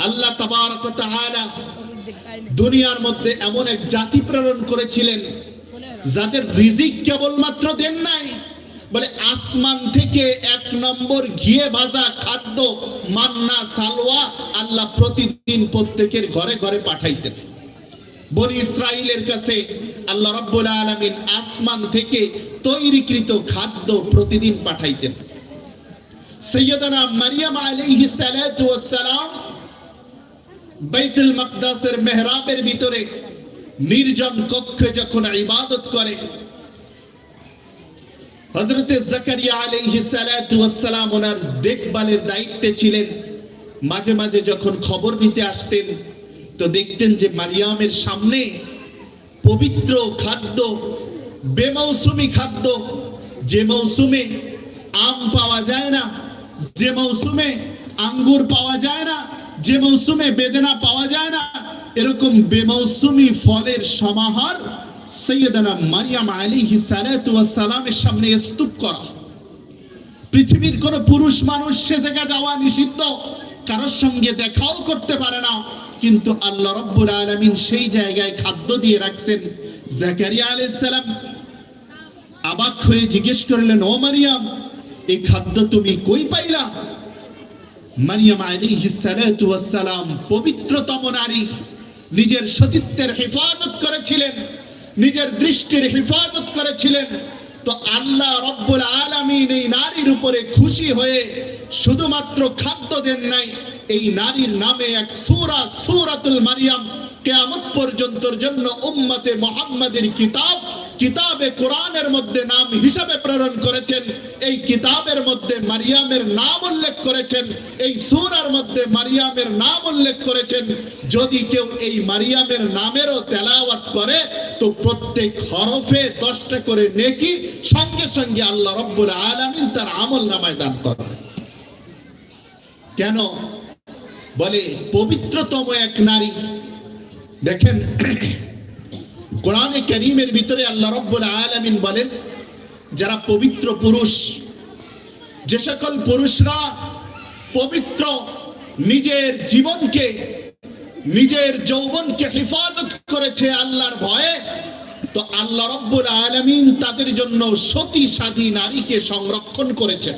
আল্লাহ তাবারক ওয়া তাআলা দুনিয়ার মধ্যে এমন এক জাতি প্রেরণ করেছিলেন যাদের রিজিক কেবলমাত্র দেন নাই, বলে আসমান থেকে 1 নম্বর ঘিয়ে ভাজা খাদ্য মান্না সালওয়া আল্লাহ প্রতিদিন প্রত্যেকের ঘরে ঘরে পাঠাইতেন। বনি ইসরাইলের কাছে আল্লাহ রাব্বুল আলামিন আসমান থেকে তৈরিকৃত খাদ্য প্রতিদিন পাঠাইতেন। সাইয়্যিদানা মারইয়াম আলাইহিস সালাতু ওয়াস সালাম বাইতুল মাকদাসের মেহরাবের ভিতরে নির্জন কক্ষে যখন ইবাদত করে, হযরত জাকারিয়া আলাইহিস সালাতু ওয়াস সালাম ওনার দেখভালের দায়িত্বে ছিলেন। মাঝে মাঝে যখন খবর নিতে আসতেন তো দেখতেন যে মারিয়ামের সামনে পবিত্র খাদ্য, বেমৌসুমি খাদ্য, যে মৌসুমে আম পাওয়া যায় না, যে মৌসুমে আঙ্গুর পাওয়া যায় না, যে মৌসুমে বেদেনা পাওয়া যায় না, এরকম বেমৌসুমি ফলের সমাহার সাইয়্যিদানা মারইয়াম আলাইহিস সালাতু ওয়াস সালামের সামনে স্তূপ করা। পৃথিবীর কোন পুরুষ মানুষ সে জায়গায় যাওয়া নিষিদ্ধ, কারোর সঙ্গে দেখাও করতে পারে না, কিন্তু আল্লাহ রাব্বুল আলামিন সেই জায়গায় খাদ্য দিয়ে রাখছেন। জাকারিয়া আলাইহিস সালাম অবাক হয়ে জিজ্ঞেস করলেন, ও মারিয়াম, এই খাদ্য তুমি কই পাইলা? মারিয়াম আলাইহিস সালাতু ওয়াস সালাম পবিত্রতম নারী, নিজের সতীত্বের হেফাজত করেছিলেন, নিজের দৃষ্টির হেফাজত করেছিলেন। তো আল্লাহ রাব্বুল আলামিন এই নারীর উপরে খুশি হয়ে শুধুমাত্র খাদ্য দেন নাই, এই নারীর নামে এক সূরা, সূরাতুল মারইয়াম, কিয়ামত পর্যন্তর জন্য উম্মতে মুহাম্মাদের কিতাব, কিতাবে কোরআনের মধ্যে নাম হিসাবে প্রেরণ করেছেন। এই কিতাবের মধ্যে মারিয়ামের নাম উল্লেখ করেছেন, এই সূরার মধ্যে মারিয়ামের নাম উল্লেখ করেছেন। যদি কেউ এই মারিয়ামের নামেরও তেলাওয়াত করে তো প্রত্যেক হরফে 10টা করে নেকি সঙ্গে সঙ্গে আল্লাহ রাব্বুল আলামিন তার আমলনামায় দান করেন। কেন? বলে পবিত্রতম এক নারী। দেখেন কোরআনে কারীমের ভিতরে আল্লাহ রাব্বুল আলামিন বলেন, যারা পবিত্র পুরুষ, যে সকল পুরুষরা পবিত্র, নিজের জীবনকে, নিজের যৌবনকে হেফাজত করেছে আল্লাহর ভয়ে, তো আল্লাহ রাব্বুল আলামিন তাদের জন্য সতী সাধী নারীকে সংরক্ষণ করেছেন।